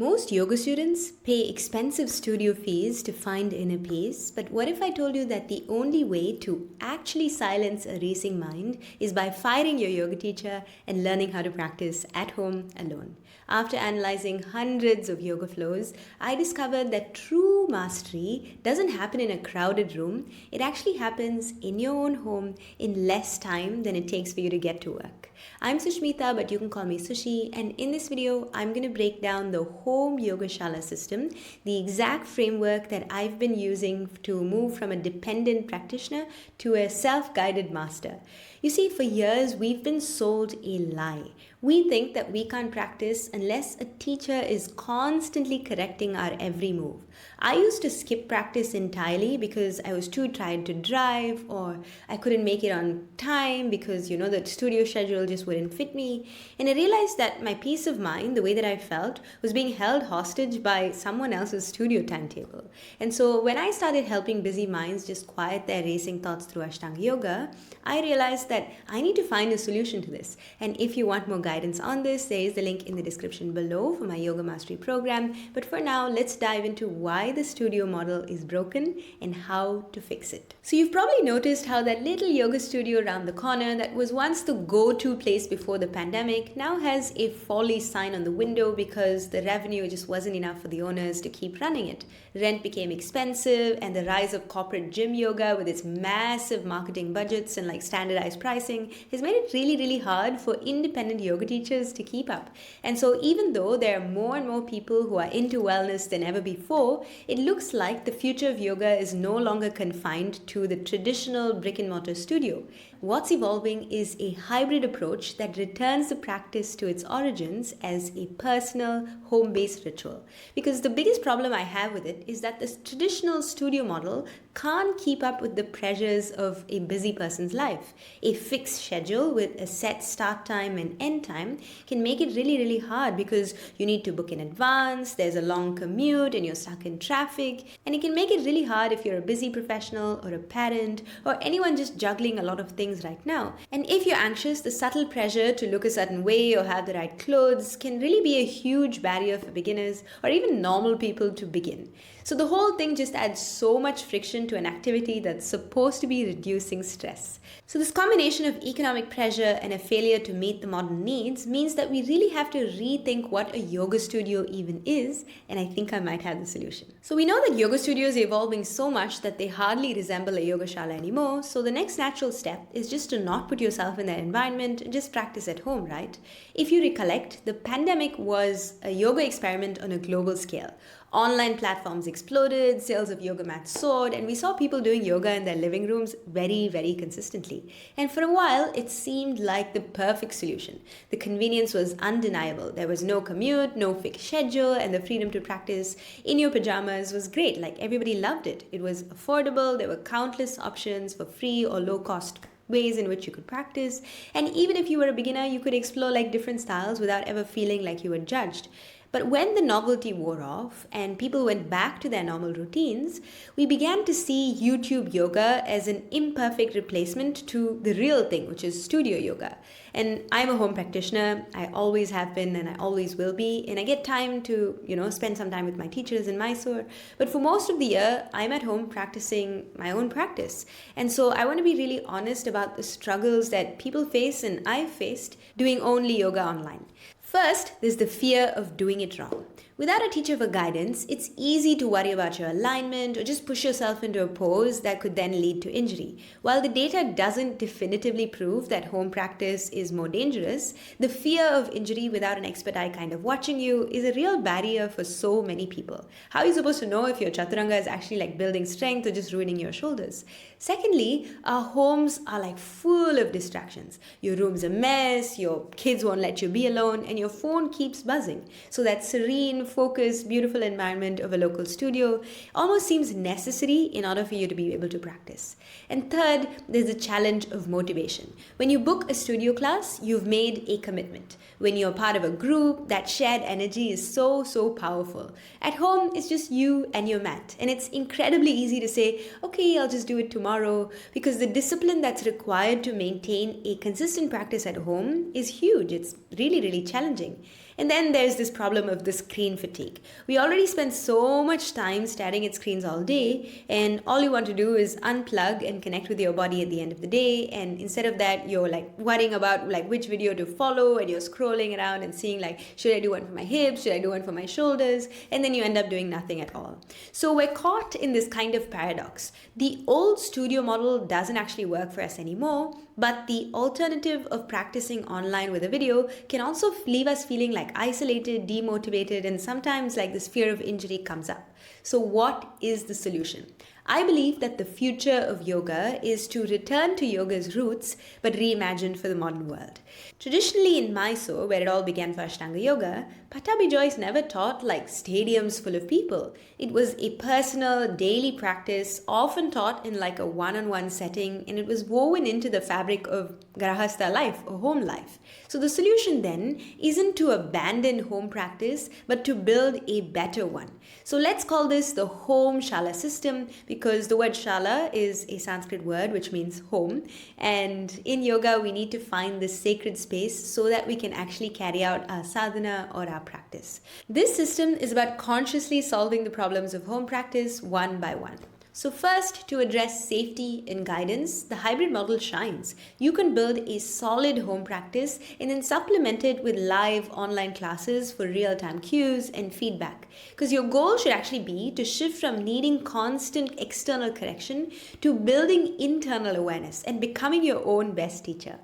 Most yoga students pay expensive studio fees to find inner peace, but what if I told you that the only way to actually silence a racing mind is by firing your yoga teacher and learning how to practice at home alone? After analyzing hundreds of yoga flows, I discovered that true mastery doesn't happen in a crowded room. It actually happens in your own home in less time than it takes for you to get to work. I'm 𝗠liche𝗿𝗏𝗍𝗏, but you can call me Sushi, and in this video, I'm going to break down the Home Shala system, the exact framework that I've been using to move from a dependent practitioner to a self-guided master. You see, for years, we've been sold a lie. We think that we can't practice unless a teacher is constantly correcting our every move. I used to skip practice entirely because I was too tired to drive, or I couldn't make it on time because, the studio schedule just wouldn't fit me. And I realized that my peace of mind, the way that I felt, was being held hostage by someone else's studio timetable. And so when I started helping busy minds just quiet their racing thoughts through Ashtanga Yoga, I realized that I need to find a solution to this. And if you want more guidance on this, there is the link in the description below for my Yoga Mastery program. But for now, let's dive into why the studio model is broken and how to fix it. So you've probably noticed how that little yoga studio around the corner that was once the go-to place before the pandemic now has a folly sign on the window because the revenue just wasn't enough for the owners to keep running it. Rent became expensive, and the rise of corporate gym yoga with its massive marketing budgets and standardized pricing has made it really, really hard for independent yoga teachers to keep up. And so even though there are more and more people who are into wellness than ever before, it looks like the future of yoga is no longer confined to the traditional brick and mortar studio. What's evolving is a hybrid approach that returns the practice to its origins as a personal, home-based ritual. Because the biggest problem I have with it is that this traditional studio model can't keep up with the pressures of a busy person's life. A fixed schedule with a set start time and end time can make it really, really hard because you need to book in advance, there's a long commute and you're stuck in traffic, and it can make it really hard if you're a busy professional or a parent or anyone just juggling a lot of things right now. And if you're anxious, the subtle pressure to look a certain way or have the right clothes can really be a huge barrier for beginners or even normal people to begin. So the whole thing just adds so much friction to an activity that's supposed to be reducing stress. So this combination of economic pressure and a failure to meet the modern needs means that we really have to rethink what a yoga studio even is, and I think I might have the solution. So we know that yoga studios are evolving so much that they hardly resemble a yoga shala anymore, so the next natural step is just to not put yourself in that environment and just practice at home, right? If you recollect, the pandemic was a yoga experiment on a global scale. Online platforms exploded, sales of yoga mats soared, and we saw people doing yoga in their living rooms very, very consistently. And for a while, it seemed like the perfect solution. The convenience was undeniable. There was no commute, no fixed schedule, and the freedom to practice in your pajamas was great. Everybody loved it. It was affordable. There were countless options for free or low-cost ways in which you could practice. And even if you were a beginner, you could explore different styles without ever feeling like you were judged. But when the novelty wore off and people went back to their normal routines, we began to see YouTube yoga as an imperfect replacement to the real thing, which is studio yoga. And I'm a home practitioner. I always have been and I always will be. And I get time to, spend some time with my teachers in Mysore. But for most of the year, I'm at home practicing my own practice. And so I want to be really honest about the struggles that people face and I've faced doing only yoga online. First, there's the fear of doing it wrong. Without a teacher for guidance, it's easy to worry about your alignment or just push yourself into a pose that could then lead to injury. While the data doesn't definitively prove that home practice is more dangerous, the fear of injury without an expert eye kind of watching you is a real barrier for so many people. How are you supposed to know if your chaturanga is actually building strength or just ruining your shoulders? Secondly, our homes are full of distractions. Your room's a mess, your kids won't let you be alone, and your phone keeps buzzing. So that serene, focused, beautiful environment of a local studio almost seems necessary in order for you to be able to practice. And third, there's the challenge of motivation. When you book a studio class, you've made a commitment. When you're part of a group, that shared energy is so, so powerful. At home, it's just you and your mat. And it's incredibly easy to say, okay, I'll just do it tomorrow, because the discipline that's required to maintain a consistent practice at home is huge. It's really, really challenging. And then there's this problem of the screen fatigue. We already spend so much time staring at screens all day, and all you want to do is unplug and connect with your body at the end of the day. And instead of that, you're like worrying about like which video to follow, and you're scrolling around and seeing like, should I do one for my hips? Should I do one for my shoulders? And then you end up doing nothing at all. So we're caught in this kind of paradox. The old studio model doesn't actually work for us anymore, but the alternative of practicing online with a video can also leave us feeling like isolated, demotivated, and sometimes like this fear of injury comes up. So what is the solution? I believe that the future of yoga is to return to yoga's roots, but reimagined for the modern world. Traditionally in Mysore, where it all began for Ashtanga Yoga, Pattabhi Jois never taught like stadiums full of people. It was a personal, daily practice, often taught in like a one-on-one setting, and it was woven into the fabric of Grahastha life or home life. So the solution then isn't to abandon home practice, but to build a better one. So let's call this the Home Shala system, because the word Shala is a Sanskrit word which means home. And in yoga, we need to find this sacred space so that we can actually carry out our sadhana or our practice. This system is about consciously solving the problems of home practice one by one. So first, to address safety and guidance, the hybrid model shines. You can build a solid home practice and then supplement it with live online classes for real-time cues and feedback. Because your goal should actually be to shift from needing constant external correction to building internal awareness and becoming your own best teacher.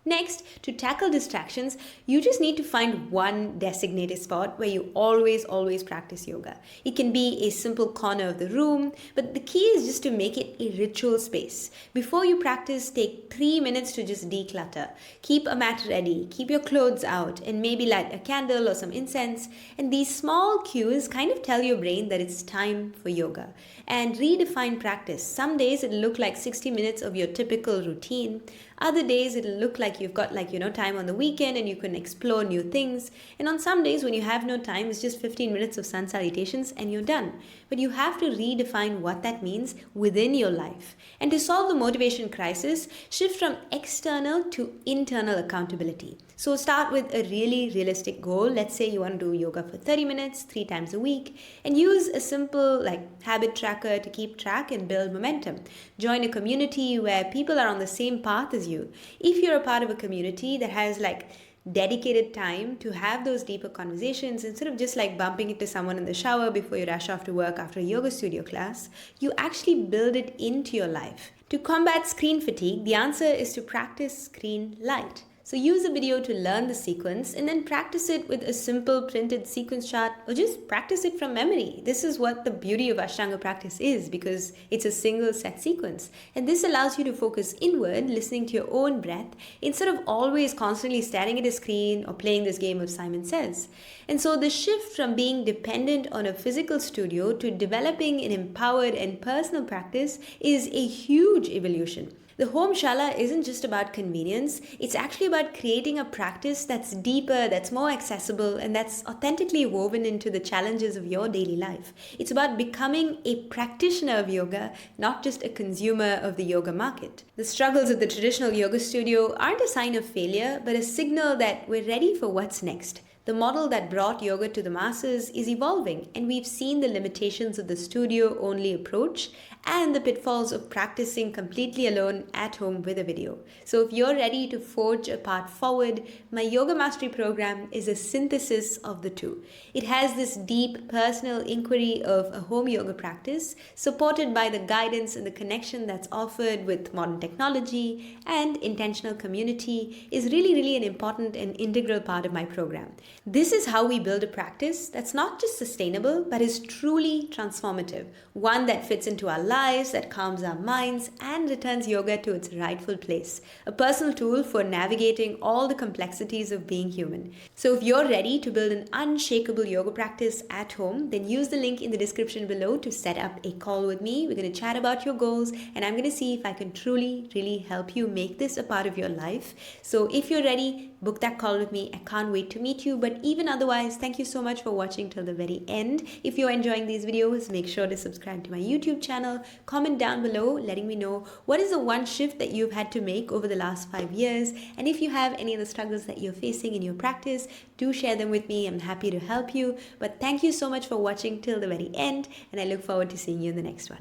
Next, to tackle distractions, you just need to find one designated spot where you always practice yoga. It can be a simple corner of the room, but the key is just to make it a ritual space. Before you practice, take 3 minutes to just declutter. Keep a mat ready, keep your clothes out, and maybe light a candle or some incense. And these small cues kind of tell your brain that it's time for yoga. And redefine practice. Some days it'll look like 60 minutes of your typical routine. Other days it'll look like you've got time on the weekend and you can explore new things. And on some days when you have no time, it's just 15 minutes of sun salutations and you're done. But you have to redefine what that means within your life. And to solve the motivation crisis, shift from external to internal accountability. So start with a really realistic goal. Let's say you want to do yoga for 30 minutes, 3 times a week, and use a simple habit tracker to keep track and build momentum. Join a community where people are on the same path as you. If you're a part of a community that has dedicated time to have those deeper conversations, instead of just bumping into someone in the shower before you rush off to work after a yoga studio class, you actually build it into your life. To combat screen fatigue, the answer is to practice screen light. So use a video to learn the sequence and then practice it with a simple printed sequence chart, or just practice it from memory. This is what the beauty of Ashtanga practice is, because it's a single set sequence. And this allows you to focus inward, listening to your own breath, instead of always constantly staring at a screen or playing this game of Simon Says. And so the shift from being dependent on a physical studio to developing an empowered and personal practice is a huge evolution. The Home Shala isn't just about convenience, it's actually about creating a practice that's deeper, that's more accessible, and that's authentically woven into the challenges of your daily life. It's about becoming a practitioner of yoga, not just a consumer of the yoga market. The struggles of the traditional yoga studio aren't a sign of failure, but a signal that we're ready for what's next. The model that brought yoga to the masses is evolving, and we've seen the limitations of the studio-only approach and the pitfalls of practicing completely alone at home with a video. So if you're ready to forge a path forward, my Yoga Mastery program is a synthesis of the two. It has this deep personal inquiry of a home yoga practice, supported by the guidance and the connection that's offered with modern technology, and intentional community is really an important and integral part of my program. This is how we build a practice that's not just sustainable, but is truly transformative. One that fits into our lives, that calms our minds, and returns yoga to its rightful place. A personal tool for navigating all the complexities of being human. So if you're ready to build an unshakable yoga practice at home, then use the link in the description below to set up a call with me. We're going to chat about your goals, and I'm going to see if I can really help you make this a part of your life. So if you're ready, book that call with me. I can't wait to meet you. But even otherwise, thank you so much for watching till the very end. If you're enjoying these videos, make sure to subscribe to my YouTube channel. Comment down below letting me know what is the one shift that you've had to make over the last 5 years. And if you have any of the struggles that you're facing in your practice, do share them with me. I'm happy to help you. But thank you so much for watching till the very end, and I look forward to seeing you in the next one.